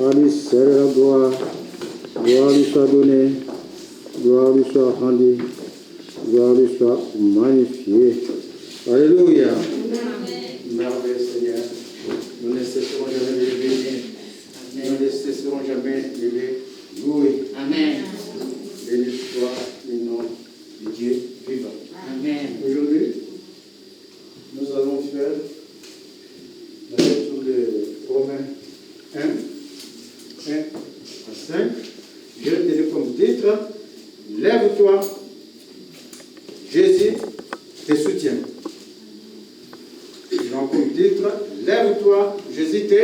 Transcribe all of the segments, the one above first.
À lui seul la gloire lui soit donnée, gloire lui soit rendue, gloire lui soit magnifiée. Alléluia. Merveilleux Seigneur. Nous ne cesserons jamais de le bénir. Nous ne cesserons jamais de le louer. Amen. Béni soit le nom de Dieu vivant. Amen. Aujourd'hui, nous allons faire la lecture de Romains 1 à 5. Je vais donner comme titre: Lève-toi, Jésus te soutient. Donc, comme titre: Lève-toi, Jésus te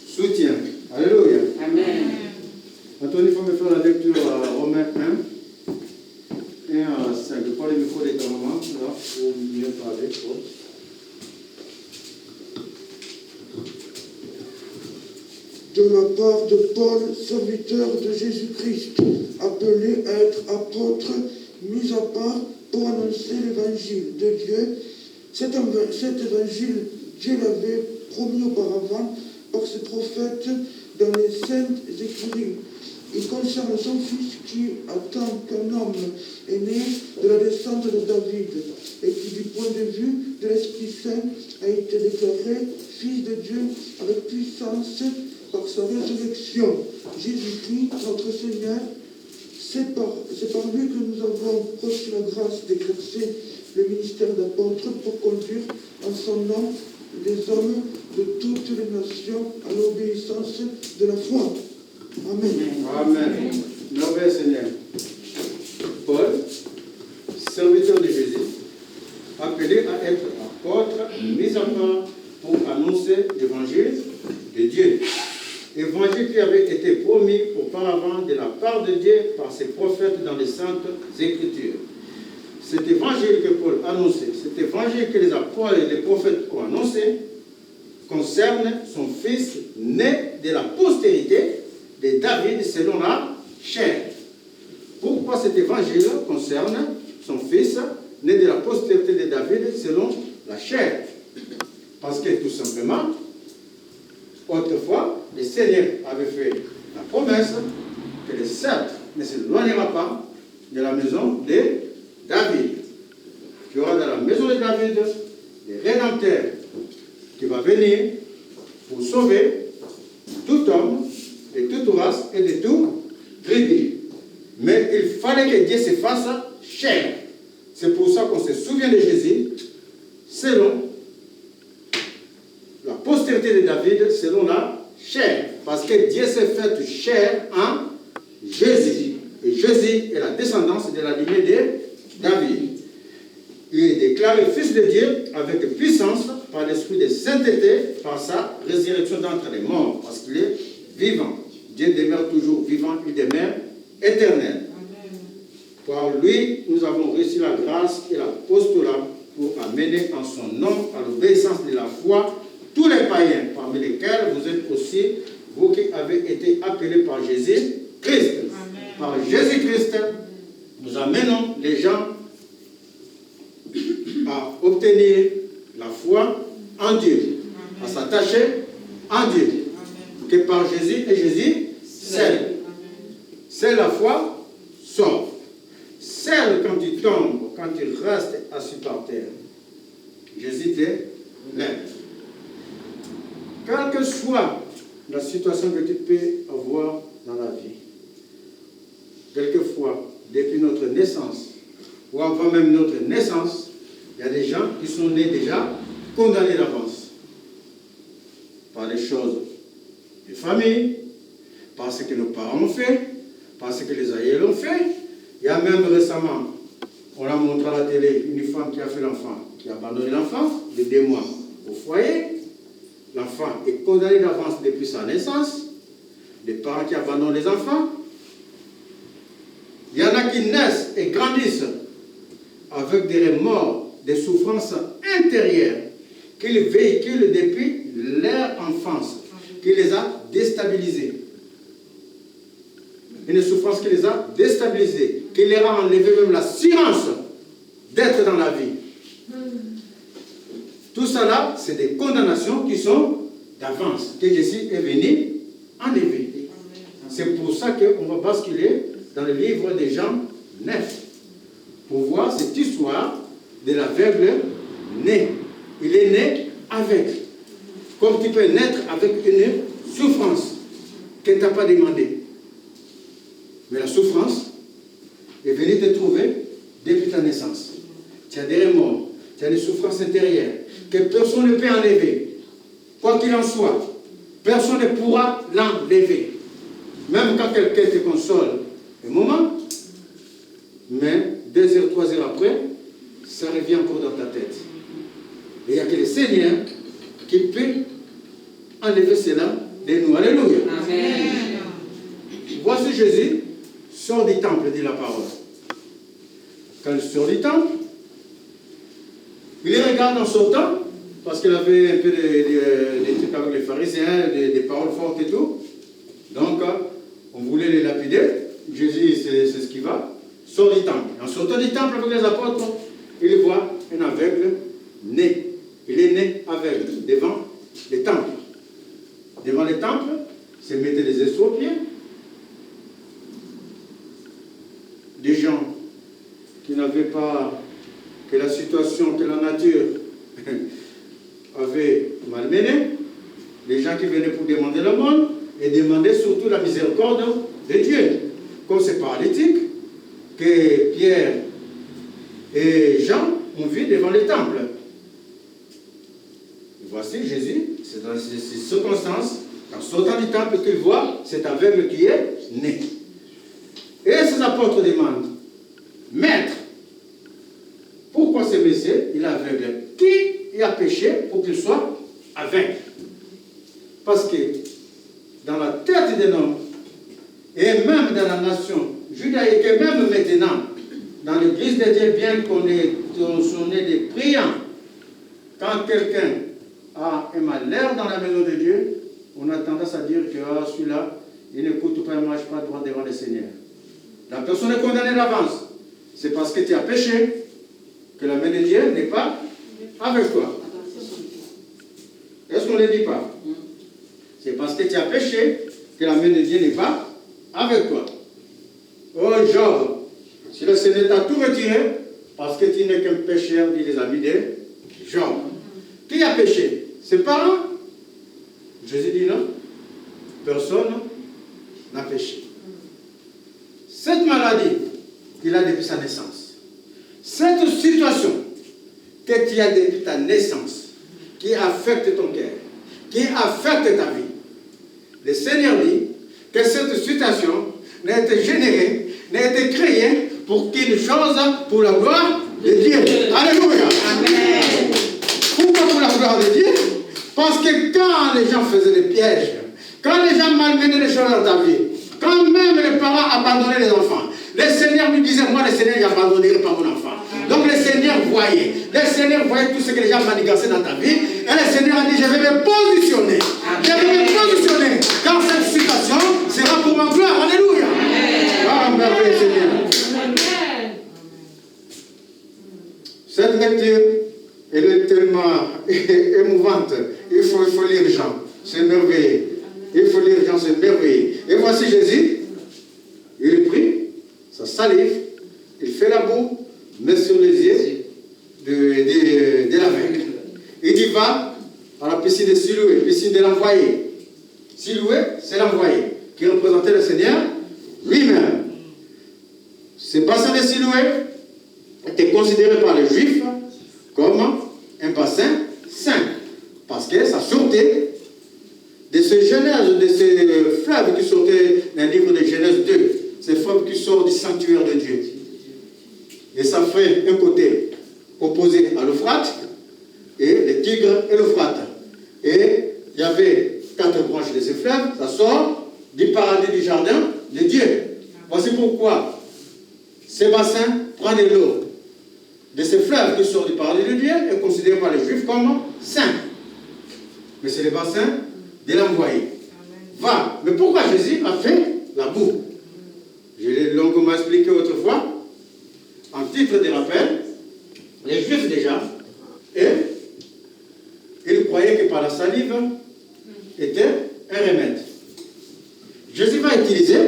soutient. Alléluia. Amen. Anthony, il faut me faire la lecture à Romains 1 à 5. Je prends le micro de ta maman, là, pour mieux parler. De la part de Paul, serviteur de Jésus-Christ, appelé à être apôtre, mis à part pour annoncer l'évangile de Dieu. Cet évangile, Dieu l'avait promis auparavant par ses prophètes dans les saintes écritures. Il concerne son fils qui, en tant qu'un homme, est né de la descente de David et qui, du point de vue de l'Esprit Saint, a été déclaré fils de Dieu avec puissance par sa résurrection. Jésus-Christ, notre Seigneur, c'est par lui que nous avons reçu la grâce d'exercer le ministère d'apôtre pour conduire en son nom les hommes de toutes les nations à l'obéissance de la foi. Amen. Amen. Merveilleux Seigneur. Paul, serviteur de Jésus, appelé à être apôtre, mis à part pour annoncer l'évangile de Dieu. Évangile qui avait été promis auparavant de la part de Dieu par ses prophètes dans les saintes écritures. Cet évangile que Paul annonçait, cet évangile que les apôtres et les prophètes ont annoncé, concerne son fils né de la postérité de David selon la chair. Pourquoi cet évangile concerne son fils né de la postérité de David selon la chair? Parce que tout simplement, autrefois, le Seigneur avait fait la promesse que le sceptre ne s'éloignera pas de la maison de David. Il y aura dans la maison de David des rédempteurs qui va venir pour sauver tout homme, de toute race et de tout tribu. Mais il fallait que Dieu se fasse chair. C'est pour ça qu'on se souvient de Jésus selon la postérité de David, selon la chair. Parce que Dieu s'est fait chair en Jésus. Et Jésus est la descendance de la lignée de David. Il est déclaré fils de Dieu avec puissance par l'esprit de sainteté, par sa résurrection d'entre les morts, parce qu'il est vivant. Dieu demeure toujours vivant, il demeure éternel. Amen. Par lui, nous avons reçu la grâce et l'apostolat pour amener en son nom à l'obéissance de la foi tous les païens, parmi lesquels vous êtes aussi, vous qui avez été appelés par Jésus-Christ. Par Jésus-Christ, nous amenons les gens à obtenir la foi en Dieu, à s'attacher en Dieu, que par Jésus et Jésus seul. C'est la foi sauve. Seul quand tu tombes, quand tu restes assis par terre, Jésus te lève. Quelle que soit la situation que tu peux avoir dans la vie, quelquefois, depuis notre naissance, ou avant même notre naissance, il y a des gens qui sont nés déjà condamnés d'avance par les choses de famille, parce que nos parents ont fait, parce que les aïeux l'ont fait. Il y a même récemment, on a montré à la télé une femme qui a fait l'enfant, qui a abandonné l'enfant de 2 mois au foyer. L'enfant est condamné d'avance depuis sa naissance. Les parents qui abandonnent les enfants. Il y en a qui naissent et grandissent avec des remords, des souffrances intérieures qu'ils véhiculent depuis leur enfance, qui les a déstabilisés. Une souffrance qui les a déstabilisés, qui leur a enlevé même l'assurance d'être dans la vie. Tout ça là, c'est des condamnations qui sont d'avance, que Jésus est venu enlever. ça qu'on va basculer dans le livre des Jean 9 pour voir cette histoire de l'aveugle né. Il est né aveugle. Comme tu peux naître avec une souffrance que tu n'as pas demandé. Mais la souffrance est venue te trouver depuis ta naissance. Tu as des remords, tu as des souffrances intérieures que personne ne peut enlever. Quoi qu'il en soit, personne ne pourra l'enlever. Même quand quelqu'un te console un moment, mais 2 heures, 3 heures après, ça revient encore dans ta tête. Et il n'y a que le Seigneur qui peut enlever cela de nous. Alléluia. Amen. Voici Jésus sort du temple, dit la parole. Quand il sort du temple, il les regarde en sortant, parce qu'il avait un peu des trucs avec les pharisiens, des paroles fortes et tout. Donc, on voulait les lapider. Jésus, c'est ce qui va. Sort du temple. En sortant du temple avec les apôtres, il voit un aveugle né. Il est né aveugle devant les temples. Devant les temples, se mettaient des estropiés. Des gens qui n'avaient pas, que la situation, que la nature avait malmené, les gens qui venaient pour demander le monde et demander surtout la miséricorde de Dieu. Comme c'est paralytique que Pierre et Jean ont vu devant les temples. Voici Jésus, c'est dans ces circonstances, en sortant du temple, qu'il voit cet aveugle qui est né. Et ses apôtres demandent, Maître, pourquoi ce monsieur, il est aveugle? Qui a péché pour qu'il soit aveugle? Parce que dans la tête d'un homme, et même dans la nation judaïque, et même maintenant, dans l'église de Dieu, bien qu'on est des priants, quand quelqu'un a un malheur dans la maison de Dieu, on a tendance à dire que celui-là, il n'écoute pas, il ne marche pas droit devant le Seigneur. La personne est condamnée d'avance. C'est parce que tu as péché que la main de Dieu n'est pas avec toi. Est-ce qu'on ne le dit pas? C'est parce que tu as péché que la main de Dieu n'est pas avec toi. Oh Job, si le Seigneur t'a tout retiré, parce que tu n'es qu'un pécheur, dit les amis de Job. Qui a péché? Ses parents? Jésus dit non. Personne n'a péché. Cette maladie qu'il a depuis sa naissance, cette situation que tu as depuis ta naissance, qui affecte ton cœur, qui affecte ta vie, le Seigneur dit que cette situation n'a été générée, n'a été créée pour qu'une chose, pour la gloire de Dieu. Alléluia. Amen. Pourquoi pour la gloire de Dieu? Parce que quand les gens faisaient des pièges, quand les gens malmenaient les choses dans ta vie, quand même les parents abandonnaient les enfants, le Seigneur lui disait, moi le Seigneur j'abandonnerai pas mon enfant. Donc le Seigneur voyait tout ce que les gens manigançaient dans ta vie, et le Seigneur a dit, je vais me positionner. Je vais me positionner, car cette situation sera pour ma gloire. Alléluia. Ah, merveilleux Seigneur. Cette lecture, elle est tellement émouvante. Il faut lire Jean. C'est merveilleux. Il faut lire Jean, c'est merveilleux. Et voici Jésus. Il prit sa salive, il fait la boue, met sur les yeux de l'aveugle. Il dit, va à la piscine de Siloué, piscine de l'envoyé. Siloué, c'est l'envoyé, qui représentait le Seigneur lui-même. Ce bassin de Siloué était considéré par les Juifs comme un bassin saint, parce que ça sortait de ce Genèse, de ces fleuves qui sortaient dans le livre de Genèse 2, ces fleuves qui sortent du sanctuaire de Dieu. Et ça fait un côté opposé à l'Euphrate, et le Tigre et l'Euphrate. Et il y avait 4 branches de ces fleuves, ça sort du paradis du jardin de Dieu. Voici pourquoi ces bassins prennent de l'eau de ces fleuves qui sortent du paradis de Dieu est considéré par les Juifs comme saints. Mais c'est le bassin de l'envoyé. Va. Mais pourquoi Jésus a fait la boue? Je l'ai longuement expliqué autrefois. En titre de rappel, les Juifs déjà, et ils croyaient que par la salive était un remède. Jésus va utiliser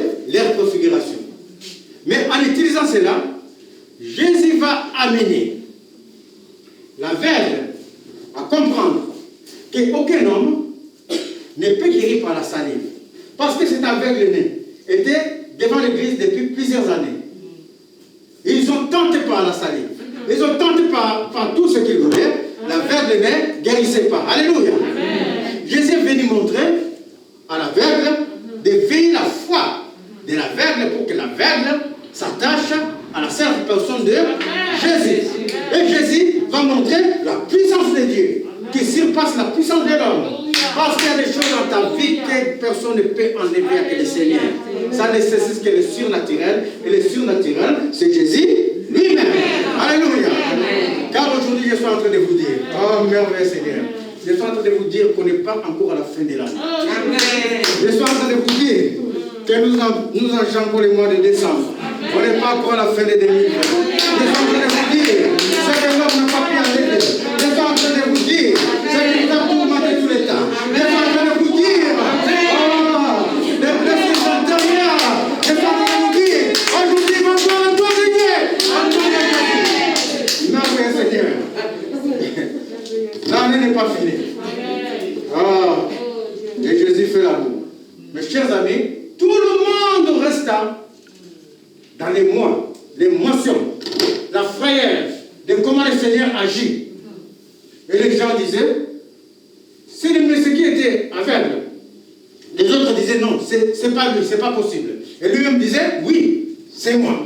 amené l'aveugle à comprendre qu'aucun homme ne peut guérir par la salive. Parce que cet aveugle-né était devant l'église depuis plusieurs années. Ils ont tenté par la salive. Ils ont tenté par tout ce qu'ils voulaient. L'aveugle-né ne guérissait pas. Alléluia. Amen. Jésus est venu montrer à l'aveugle d'éveiller la foi de l'aveugle pour que l'aveugle s'attache à la seule personne de Jésus. Et Jésus va montrer la puissance de Dieu qui surpasse la puissance de l'homme. Parce qu'il y a des choses dans ta vie que personne ne peut enlever que le Seigneur. Ça nécessite que le surnaturel. Et le surnaturel, c'est Jésus lui-même. Alléluia. Car aujourd'hui, je suis en train de vous dire, oh merveilleux Seigneur, je suis en train de vous dire qu'on n'est pas encore à la fin de l'année. Je suis en train de vous dire que nous enjambons le mois de décembre. On n'est pas encore à la fin de 2020. Je suis en train de vous dire, ce que l'homme n'a pas pu enlever. Je suis en train de vous dire, ce qui nous a tourmenté tout le temps. Je suis en train de vous dire, les blessures antérieures. Je suis en train de vous dire, aujourd'hui, il va voir la gloire de Dieu. Merveilleux Seigneur. L'année n'est pas finie. Et Jésus fait l'amour. Mes chers amis, tout le monde resta dans les mois, l'émotion, la frayeur de comment le Seigneur agit. Et les gens disaient, c'est le Messie qui était aveugle. Les autres disaient non, c'est pas lui, c'est pas possible. Et lui-même disait, oui, c'est moi.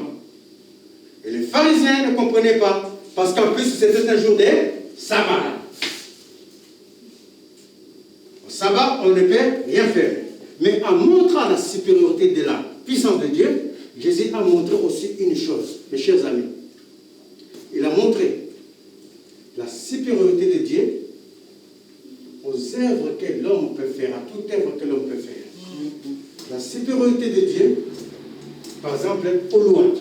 Et les pharisiens ne comprenaient pas, parce qu'en plus c'était un jour de sabbat. Au sabbat, on ne peut rien faire. Mais en montrant la supériorité de la puissance de Dieu, Jésus a montré aussi une chose, mes chers amis. Il a montré la supériorité de Dieu aux œuvres que l'homme peut faire, à toute œuvre que l'homme peut faire. La supériorité de Dieu, par exemple, aux lois.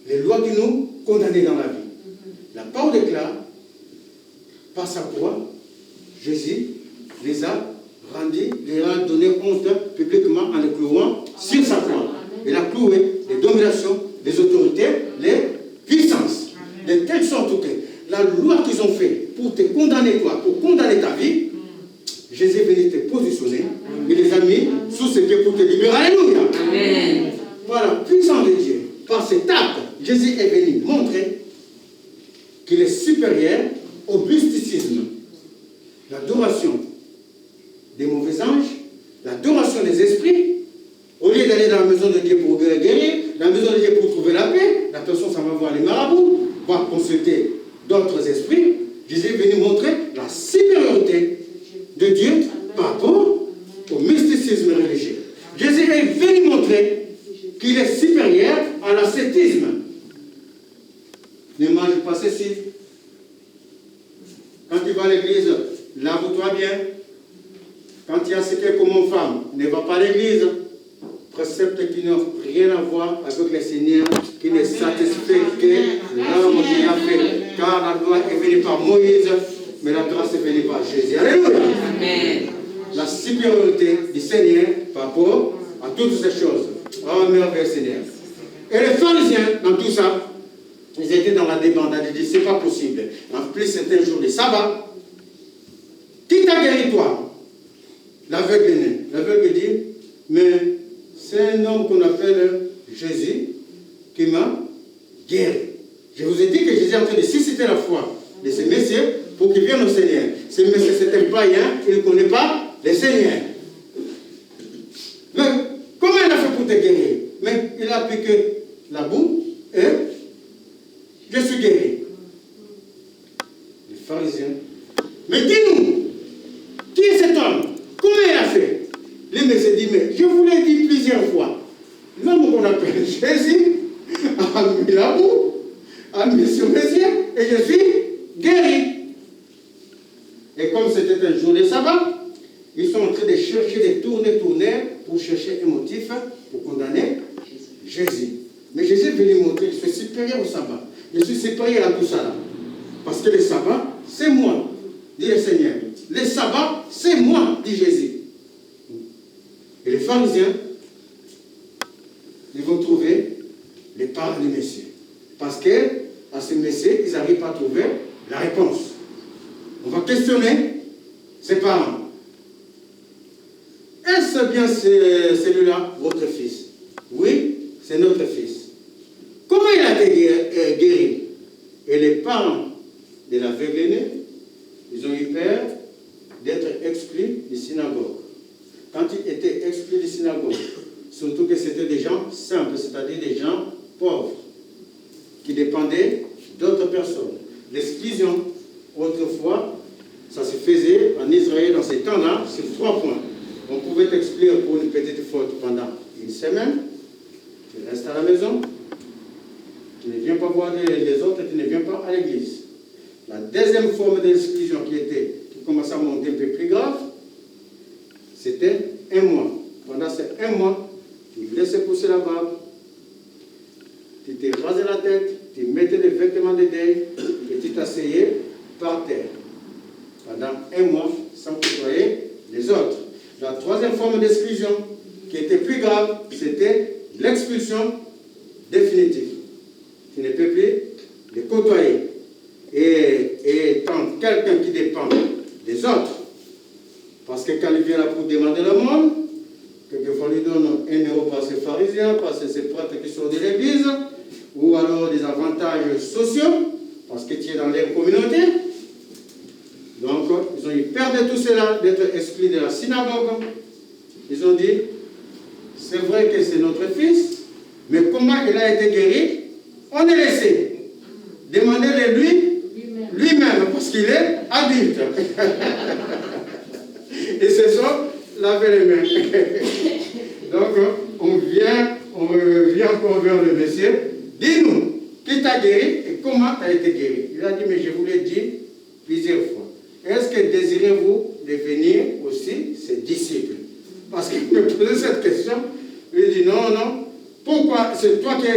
Les lois qui nous condamnent dans la vie. La parole déclare, par sa croix, Jésus les a rendus, les a donné honte publiquement en les clouant sur sa croix. Il a cloué les dominations, les autorités, les puissances. De telle sorte que la loi qu'ils ont fait pour te condamner toi, pour condamner ta vie, Jésus est venu te positionner, il les a mis sous ses pieds pour te libérer. Alléluia. Amen. Voilà, puissance de Dieu. Par cet acte, Jésus est venu montrer qu'il est supérieur au mysticisme, l'adoration des mauvais anges, l'adoration des esprits. Au lieu d'aller dans la maison de Dieu pour guérir, dans la maison de Dieu pour trouver la paix, la personne s'en va voir les marabouts, va consulter d'autres esprits. Jésus est venu montrer la supériorité de Dieu par rapport au mysticisme religieux. Jésus est venu montrer qu'il est supérieur à l'ascétisme. Ne mange pas ceci. Quand tu vas à l'église, lave-toi bien. Quand il y a ce qui est comme une femme, ne va pas à l'église. Précepte qui n'ont rien à voir avec le Seigneur, qui ne satisfait que l'homme qui a fait. Car la loi est venue par Moïse, mais la grâce est venue par Jésus. Alléluia. Amen. La supériorité du Seigneur par rapport à toutes ces choses. Oh, merveilleux Seigneur. Et les pharisiens, dans tout ça, ils étaient dans la débandade. Ils disent, c'est pas possible. En plus, c'était un jour de sabbat. Qui t'a guéri, toi? L'aveugle est né. L'aveugle dit, mais c'est un homme qu'on appelle Jésus qui m'a guéri. Je vous ai dit que Jésus est en train de susciter la foi de ces messieurs pour qu'ils viennent au Seigneur. Ces messieurs, c'est un païen, il ne connaît pas le Seigneur. Mais comment il a fait pour te guérir? Mais il a piqué la boue et je suis guéri. Les pharisiens. Mais dis-nous, qui est cet homme? Comment il a fait? Les messieurs disent, mais je vous l'ai dit plusieurs fois. L'homme qu'on appelle Jésus a mis la boue, a mis sur mes yeux et je suis guéri. Et comme c'était un jour de sabbat, ils sont en train de chercher, de tourner pour chercher un motif pour condamner Jésus. Mais Jésus est venu montrer qu'il est supérieur au sabbat. Je suis supérieur à tout ça là. Parce que le sabbat, c'est moi, dit le Seigneur. Le sabbat, c'est moi, dit Jésus. Et les pharisiens, ils vont trouver les paroles des messieurs. Parce pas trouvé la réponse. On va questionner ses parents. Est-ce bien celui-là votre fils? Oui, c'est notre fils. Comment il a été guéri? Et les parents de l'aveugle aîné, ils ont eu peur d'être exclus du synagogue. Quand ils étaient exclus du synagogue, surtout que c'était des gens simples, c'est-à-dire des gens pauvres, qui dépendaient d'autres personnes. L'exclusion, autrefois, ça se faisait en Israël dans ces temps-là, sur 3 points. On pouvait t'exclure pour une petite faute pendant une semaine, tu restes à la maison, tu ne viens pas voir les autres, tu ne viens pas à l'église. La deuxième forme d'exclusion qui commençait à monter un peu plus grave, c'était 1 mois. Pendant ces 1 mois, tu laissais pousser la barbe, tu te rasais la tête, tu mettais des vêtements de deuil et tu t'asseyais par terre. Pendant 1 mois, sans côtoyer les autres. La troisième forme d'exclusion, qui était plus grave, c'était l'expulsion définitive. Tu ne peux plus les côtoyer. Et étant quelqu'un qui dépend des autres, parce que quand il vient là pour demander le monde, quelquefois on lui donne 1 euro par ses pharisiens, par ses prêtres qui sont de l'église, ou alors des avantages sociaux, parce que tu es dans leur communauté. Donc, ils ont eu peur de tout cela, d'être exclus de la synagogue. Ils ont dit, c'est vrai que c'est notre fils, mais comment il a été guéri? On est laissé. Demandez-le lui-même, parce qu'il est adulte. Et ce sont laver les mains. Donc, on revient encore vers le monsieur. Dis-nous, qui t'a guéri et comment tu as été guéri? Il a dit, mais je vous l'ai dit plusieurs fois. Est-ce que désirez-vous devenir aussi ses disciples? Parce qu'il me posait cette question. Il dit, non. Pourquoi? C'est toi qui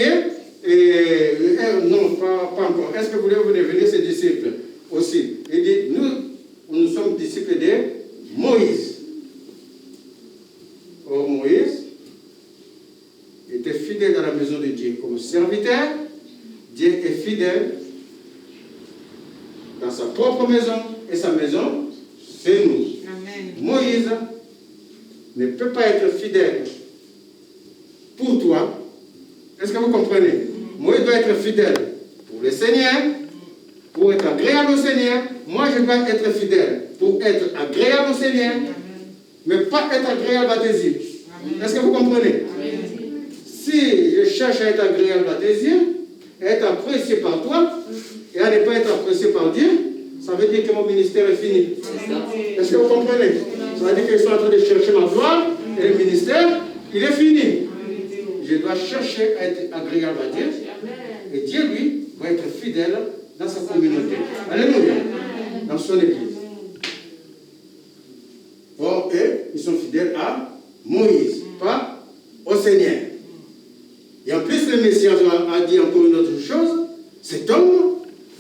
es non, pas encore. Est-ce que vous voulez devenir ses disciples aussi? Il dit, nous sommes disciples de Moïse. Or, Moïse était fidèle dans la maison de Dieu comme serviteur. Dieu est fidèle dans sa propre maison, et sa maison, c'est nous. Amen. Moïse ne peut pas être fidèle pour toi. Est-ce que vous comprenez? Moïse doit être fidèle pour le Seigneur, pour être agréable au Seigneur. Moi, je dois être fidèle pour être agréable au Seigneur, mais pas être agréable à tes yeux. Est-ce que vous comprenez? Amen. Si je cherche à être agréable à tes yeux, à être apprécié par toi, et à ne pas être apprécié par Dieu, ça veut dire que mon ministère est fini. Est-ce que vous comprenez? Ça veut dire que je suis en train de chercher ma gloire, et le ministère, il est fini. Je dois chercher à être agréable à Dieu, et Dieu, lui, va être fidèle dans sa communauté. Alléluia. Dans son église. Or, eux, ils sont fidèles à Moïse, pas au Seigneur. Et en plus, le Messie a dit encore une autre chose. Cet homme,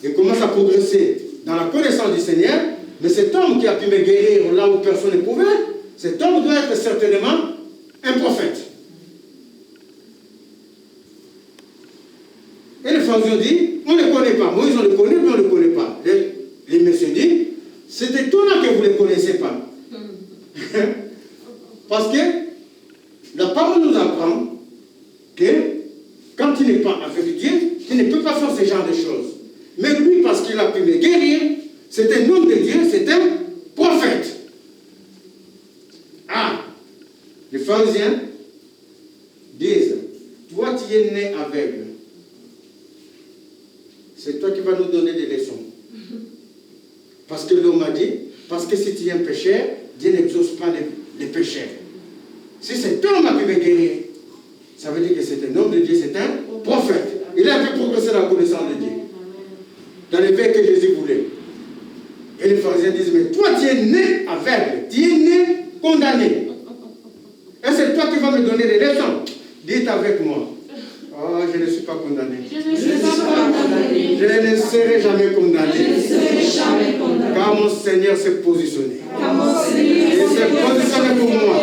il commence à progresser dans la connaissance du Seigneur, mais cet homme qui a pu me guérir là où personne ne pouvait, cet homme doit être certainement un prophète. Et les pharisiens disent, on ne le connaît pas. Moïse, on le connaît, mais on ne le connaît pas. Les messieurs disent, c'est étonnant que vous ne le connaissez pas. Parce que la parole nous apprend que quand tu n'es pas avec Dieu, tu ne peux pas faire ce genre de choses. Mais lui, parce qu'il a pu me guérir, c'est un homme de Dieu, c'est un prophète. Ah, les pharisiens disent, toi tu es né aveugle. C'est toi qui vas nous donner des leçons. Parce que l'homme a dit, parce que si tu es un pécheur, Dieu n'exauce pas les pécheurs. Si cet homme a pu me guérir, ça veut dire que c'est un homme de Dieu, c'est un prophète. Il a pu progresser dans la connaissance de Dieu. Dans les veilles que Jésus voulait. Et les pharisiens disent, mais toi tu es né aveugle, tu es né condamné. Et c'est toi qui vas me donner des leçons. Dites avec moi. Oh, je ne suis pas condamné. Je ne serai jamais condamné. Car mon Seigneur s'est positionné. Il s'est positionné pour moi.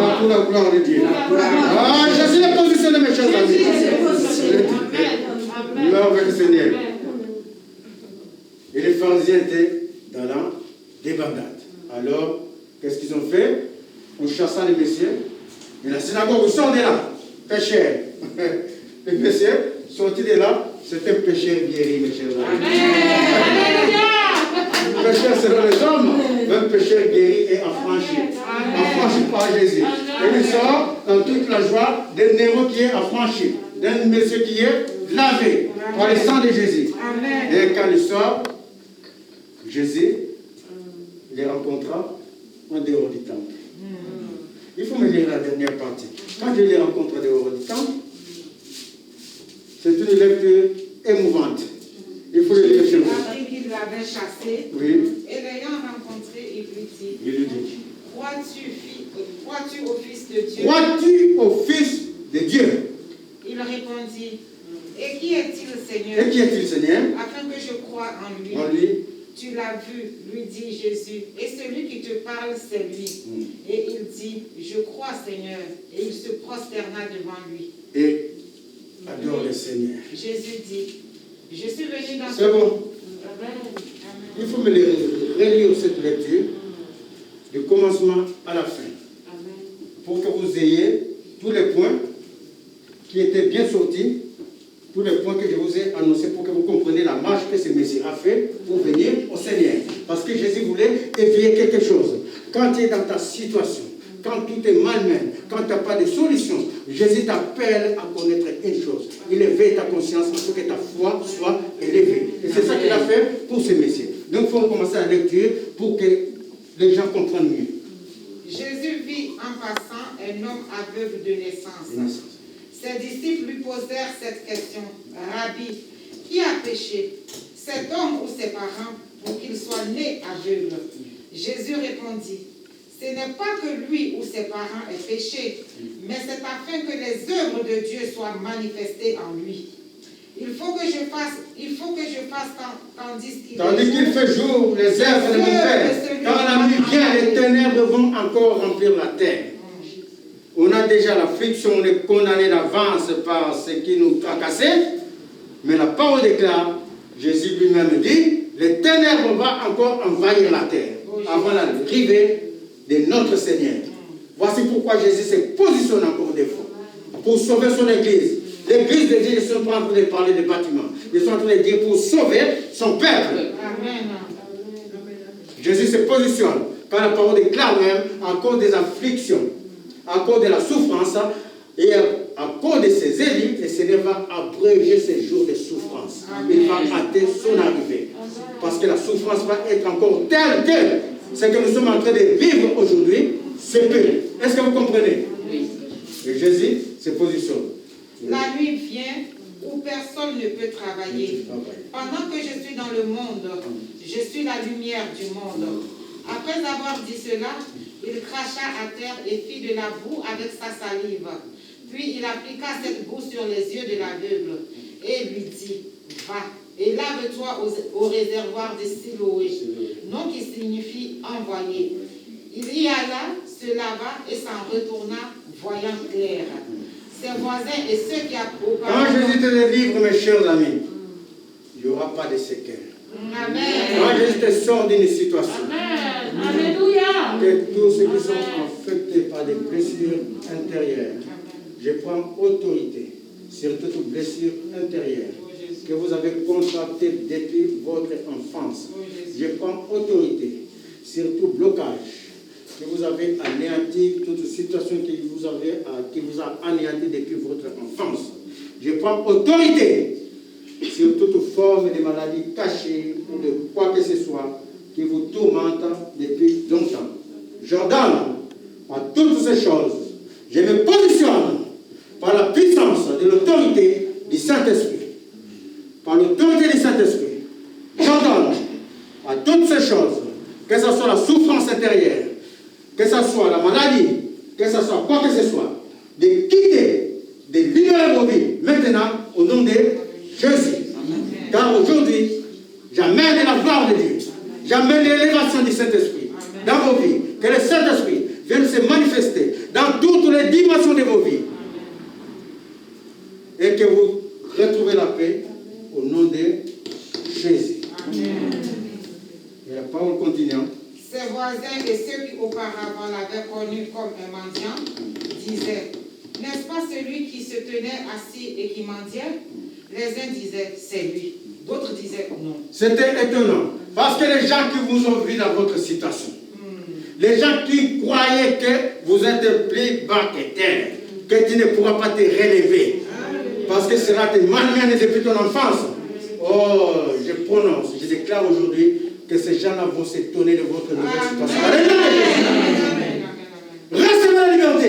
Ah, pour la gloire de Dieu. Ah, je suis positionné, mes chers amis. Leur verset Seigneur. Et les pharisiens étaient dans la débandade. Alors, qu'est-ce qu'ils ont fait? En chassant les messieurs, et la synagogue, sortez de là, pécheurs. Les messieurs, sortis de là, c'est un pécheur guéri, mes chers amis. Le pécheur selon les hommes, un pécheur guéri et affranchi. Affranchi par Jésus. Et il sort dans toute la joie d'un héros qui est affranchi, d'un monsieur qui est lavé par le sang de Jésus. Et quand il sort, Jésus les rencontra en dehors du temple. Il faut me lire la dernière partie. Quand je les rencontre en dehors du temple, c'est une lecture émouvante. Il faut le lire chez vous. Il a dit qu'il l'avait chassé. Oui. Et l'ayant rencontré, il lui dit, crois-tu au Fils de Dieu? Crois-tu au Fils de Dieu? Il répondit, et qui est-il, Seigneur? Et qui est-il, Seigneur? Afin que je croie en lui. En lui. Tu l'as vu, lui dit Jésus, et celui qui te parle, c'est lui. Et il dit, je crois, Seigneur. Et il se prosterna devant lui. Et adore le Seigneur. Jésus dit, je suis venu dans C'est bon. Amen. Il faut me relire cette lecture du commencement à la fin. Amen. Pour que vous ayez tous les points qui étaient bien sortis, tous les points que je vous ai annoncés pour que vous compreniez la marche que ce Messie a fait pour venir au Seigneur. Parce que Jésus voulait éveiller quelque chose. Quand tu es dans ta situation, quand tout est malmené, quand tu n'as pas de solution, Jésus t'appelle à connaître une chose. Il éveille ta conscience pour que ta foi soit élevée. Et c'est ça qu'il a fait pour ce Messie. Donc il faut commencer la lecture pour que les gens comprennent mieux. Jésus vit en passant un homme aveugle de naissance. Ses disciples lui posèrent cette question. Rabbi, qui a péché, cet homme ou ses parents, pour qu'il soit né aveugle? Jésus répondit, ce n'est pas que lui ou ses parents aient péché, mais c'est afin que les œuvres de Dieu soient manifestées en lui. Il faut que je fasse tandis qu'il fait jour, les œuvres de mon Père. Quand la nuit vient, les ténèbres vont encore remplir la terre. On a déjà l'affliction, on est condamné d'avance par ce qui nous tracassait. Mais la parole déclare, Jésus lui-même dit, les ténèbres vont encore envahir la terre avant l'arrivée de notre Seigneur. Voici pourquoi Jésus se positionne encore des fois pour sauver son Église. L'Église de Dieu, ils sont pas en train de parler des bâtiments. Ils sont en train de dire pour sauver son peuple. Amen. Jésus se positionne. Quand la parole déclare même, à cause des afflictions, à cause de la souffrance, et à cause de ses élites, le Seigneur va abréger ses jours de souffrance. Il va hâter son arrivée. Parce que la souffrance va être encore telle que ce que nous sommes en train de vivre aujourd'hui, c'est peu. Est-ce que vous comprenez? Oui. Et Jésus se positionne. La nuit vient où personne ne peut travailler. Pendant que je suis dans le monde, je suis la lumière du monde. Après avoir dit cela, il cracha à terre et fit de la boue avec sa salive. Puis il appliqua cette boue sur les yeux de l'aveugle et lui dit, va et lave-toi au réservoir de Siloé, nom qui signifie envoyé. Il y alla, se lava et s'en retourna, voyant clair. Ses voisins et ceux qui auparavant... Quand Jésus te délivre, mes chers amis, il n'y aura pas de séquelles. Amen. Quand Jésus te sort d'une situation, Amen. Alléluia. que tous ceux qui sont affectés par des blessures intérieures, je prends autorité sur toute blessure intérieure que vous avez contractée depuis votre enfance. Je prends autorité sur tout blocage que vous avez anéanti, toute situation qui vous a anéanti depuis votre enfance. Je prends autorité sur toute forme de maladie cachée ou de quoi que ce soit qui vous tourmente depuis longtemps. J'ordonne à toutes ces choses, je me positionne par la puissance de l'autorité du Saint-Esprit. Par l'autorité du Saint-Esprit, j'ordonne à toutes ces choses, que ce soit la souffrance intérieure, que ce soit la maladie, que ce soit quoi que ce soit, de quitter, de libérer vos vies maintenant au nom de Jésus. Car aujourd'hui, j'amène la gloire de Dieu, j'amène l'élévation du Saint-Esprit dans vos vies, que le Saint-Esprit vienne se manifester dans toutes les dimensions de vos vies et que vous retrouvez la paix au nom de ceux qui auparavant l'avaient connu comme un mendiant disaient, n'est-ce pas celui qui se tenait assis et qui mendiait? Les uns disaient, c'est lui. D'autres disaient, non. C'était étonnant. Parce que les gens qui vous ont vu dans votre situation, les gens qui croyaient que vous êtes plus bas que terre, que tu ne pourras pas te relever, parce que cela te malmène depuis ton enfance. Oh, je prononce, je déclare aujourd'hui que ces gens-là vont s'étonner de votre nouvelle situation. Recevez la liberté.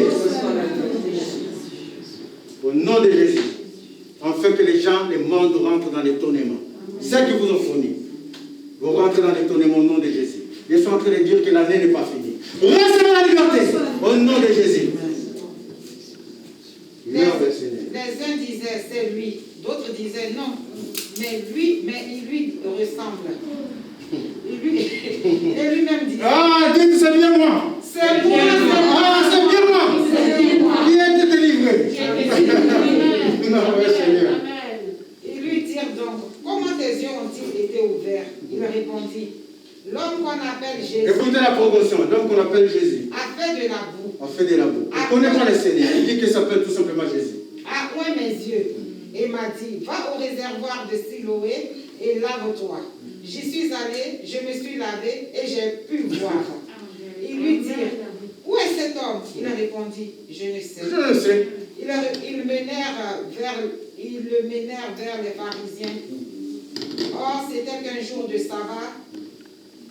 Au nom de Jésus, afin que les gens, les mondes rentrent dans l'étonnement. Ceux qui vous ont fourni, vous rentrez dans l'étonnement au nom de Jésus. Ils sont en train de dire que l'année n'est pas finie. Recevez la liberté au nom de Jésus. Les uns disaient, c'est lui. D'autres disaient, non. Mais il lui ressemble. Et lui-même dit, ah, dites, c'est bien moi. c'est moi. Ah, c'est bien moi. Qui a été délivré? Non, oui, Seigneur. Ils lui dirent donc, comment tes yeux ont-ils été ouverts? Il répondit, l'homme qu'on appelle Jésus. Écoutez la promotion, l'homme qu'on appelle Jésus. A fait de la boue. A fait de la boue. Il ne connaît pas le Seigneur. Il dit qu'il s'appelle tout simplement Jésus. A oint mes yeux et m'a dit, va au réservoir de Siloé et lave-toi. J'y suis allé, je me suis lavé et j'ai pu voir. Ils lui dirent, où est cet homme? Il a répondu, je ne sais. Je ne sais. Ils le menèrent vers les pharisiens. Or, c'était qu'un jour de sabbat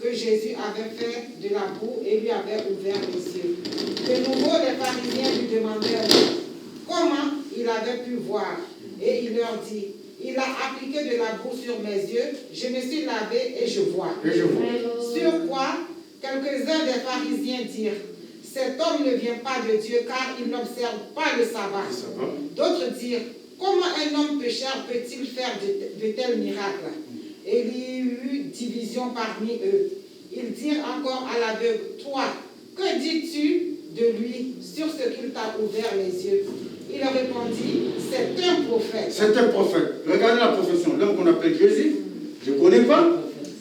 que Jésus avait fait de la boue et lui avait ouvert les yeux. De nouveau, les pharisiens lui demandèrent comment il avait pu voir. Et il leur dit, il a appliqué de la boue sur mes yeux, je me suis lavé et je vois. Sur quoi, quelques-uns des pharisiens dirent, cet homme ne vient pas de Dieu car il n'observe pas le sabbat. D'autres dirent, comment un homme pécheur peut-il faire de tels miracles? Et il y eut division parmi eux. Ils dirent encore à l'aveugle, toi, que dis-tu de lui sur ce qu'il t'a ouvert les yeux? Il répondit, c'est un prophète. C'est un prophète. Regardez la profession. L'homme qu'on appelle Jésus, je ne connais pas,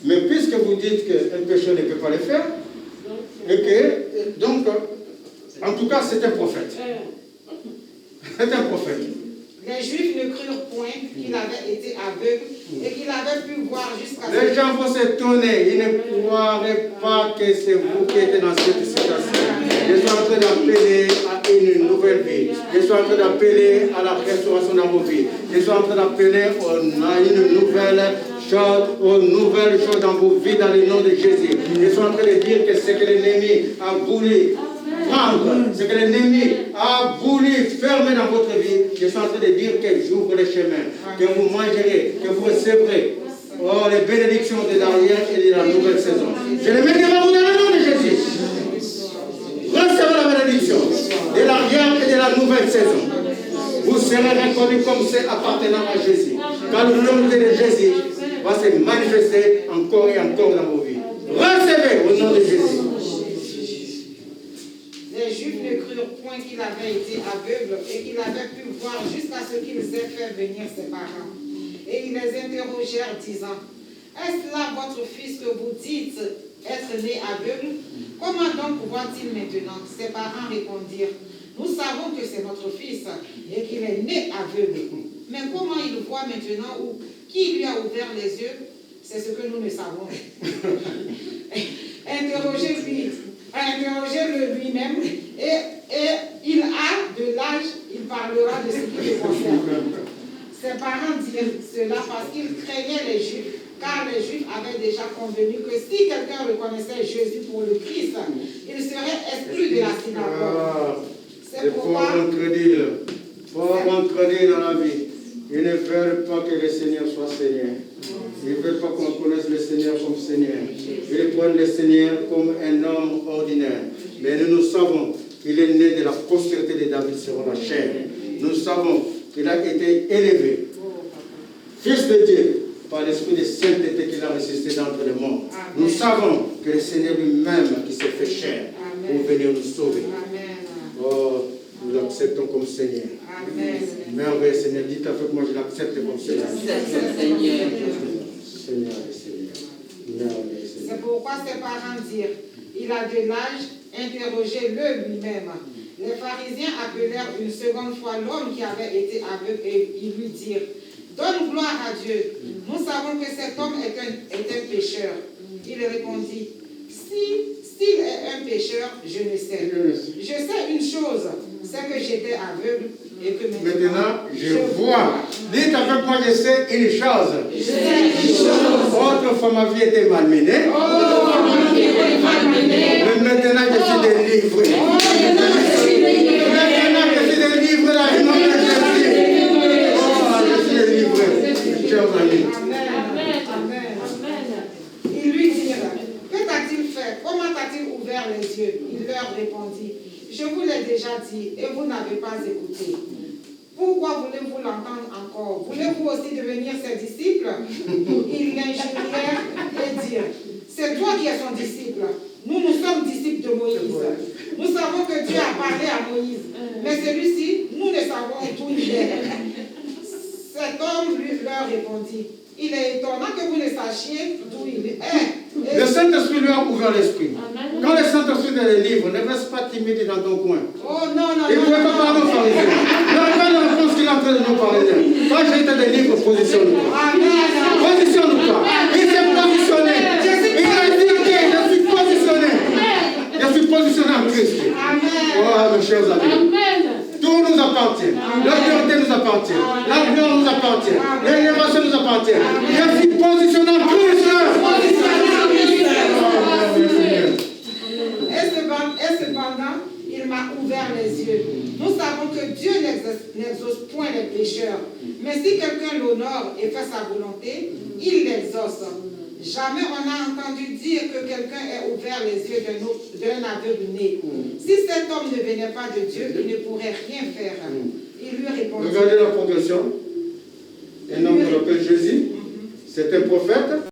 mais puisque vous dites qu'un pécheur ne peut pas le faire, et que, donc, en tout cas, c'est un prophète. C'est un prophète. Les Juifs ne crurent point qu'il avait été aveugle et qu'il avait pu voir jusqu'à ce Les gens vont s'étonner. Ils ne croiraient pas que c'est vous qui êtes dans cette situation. Je suis en train d'appeler à une nouvelle vie. Je suis en train d'appeler à la restauration dans vos vies. Je suis en train d'appeler à une nouvelle chose dans vos vies dans le nom de Jésus. Je suis en train de dire que ce que l'ennemi a voulu prendre, ce que l'ennemi a voulu fermer dans votre vie, je suis en train de dire que j'ouvre les chemins, que vous mangerez, que vous recevrez les bénédictions de l'arrière et de la nouvelle saison. Je les mets devant vous dans le nom de Jésus. Recevez la bénédiction de l'arrière et de la nouvelle saison. Vous serez reconnus comme c'est appartenant à Jésus. Car le nom de Jésus va se manifester encore et encore dans vos vies. Recevez au nom de Jésus. Les Juifs ne crurent point qu'il avait été aveugle et qu'il avait pu voir jusqu'à ce qu'ils aient fait venir ses parents. Et ils les interrogèrent, disant, est-ce là votre fils que vous dites être né aveugle? Comment donc voit-il maintenant? Ses parents répondirent, nous savons que c'est notre fils et qu'il est né aveugle. Mais comment il voit maintenant ou qui lui a ouvert les yeux? C'est ce que nous ne savons. Interrogez-le lui-même et il a de l'âge, il parlera de ce qui le concerne. Ses parents dirent cela parce qu'ils craignaient les Juifs, car les Juifs avaient déjà convenu que si quelqu'un reconnaissait Jésus pour le Christ, il serait exclu de la synagogue. C'est pourquoi... Pauvres incrédules dans la vie. Ils ne veulent pas que le Seigneur soit Seigneur. Ils ne veulent pas qu'on connaisse le Seigneur comme Seigneur. Ils prennent le Seigneur comme un homme ordinaire. Mais nous savons qu'il est né de la postérité de David selon la chair. Nous savons qu'il a été élevé, fils de Dieu, par l'esprit de sainteté qu'il a ressuscité d'entre les morts. Nous savons que le Seigneur lui-même qui s'est fait chair pour venir nous sauver. Oh, nous l'acceptons comme Seigneur. Merveilleux Seigneur, dites avec moi, je l'accepte comme Seigneur. Seigneur. C'est pourquoi ses parents dirent, Il a de l'âge, interrogez-le lui-même. Les pharisiens appelèrent une seconde fois l'homme qui avait été aveugle et ils lui dirent, donne gloire à Dieu. Nous savons que cet homme est un pécheur. Il répondit, s'il est un pécheur, je ne sais. Je sais une chose, c'est que j'étais aveugle et que maintenant je vois. Dites avec moi, je sais une chose. Je sais une chose. Autrefois ma vie était malmenée. Mais maintenant je suis délivré. Maintenant je suis délivré dans le nom de Jésus. Oh, je suis délivré. Chers amis. Amen. Ils lui dirent, que t'a-t-il fait? Comment t'a-t-il ouvert les yeux? Il leur répondit, je vous l'ai déjà dit et vous n'avez pas écouté. Pourquoi voulez-vous l'entendre encore? Voulez-vous aussi devenir ses disciples? Ils l'injurièrent et dirent, c'est toi qui es son disciple. Nous sommes disciples de Moïse. Nous savons que Dieu a parlé à Moïse. Mais celui-ci, nous ne savons d'où il est. Cet homme leur répondit, il est étonnant que vous ne sachiez d'où il est. Le Saint-Esprit lui a ouvert l'esprit. Quand le Saint-Esprit te délivre, ne reste pas timide dans ton coin. Oh non, non, il ne pouvait pas parler aux pharisiens. Regarde la réponse qu'il est en train de nous parler. Quand j'ai été délivré, positionne-toi. Positionne-toi. Il s'est positionné. Il a dit, ok, je suis positionné. Je suis positionné en Christ. Oh, mes chers amis. Tout nous appartient. L'autorité nous appartient. La gloire nous appartient. L'élévation nous appartient. Je suis positionné en Christ. Et cependant, il m'a ouvert les yeux. Nous savons que Dieu n'exauce point les pécheurs. Mais si quelqu'un l'honore et fait sa volonté, il l'exauce. Jamais on n'a entendu dire que quelqu'un ait ouvert les yeux d'un aveugle né. Si cet homme ne venait pas de Dieu, il ne pourrait rien faire. Il lui répondit. Regardez la progression. Un homme qu'on appelle Jésus, c'est un prophète.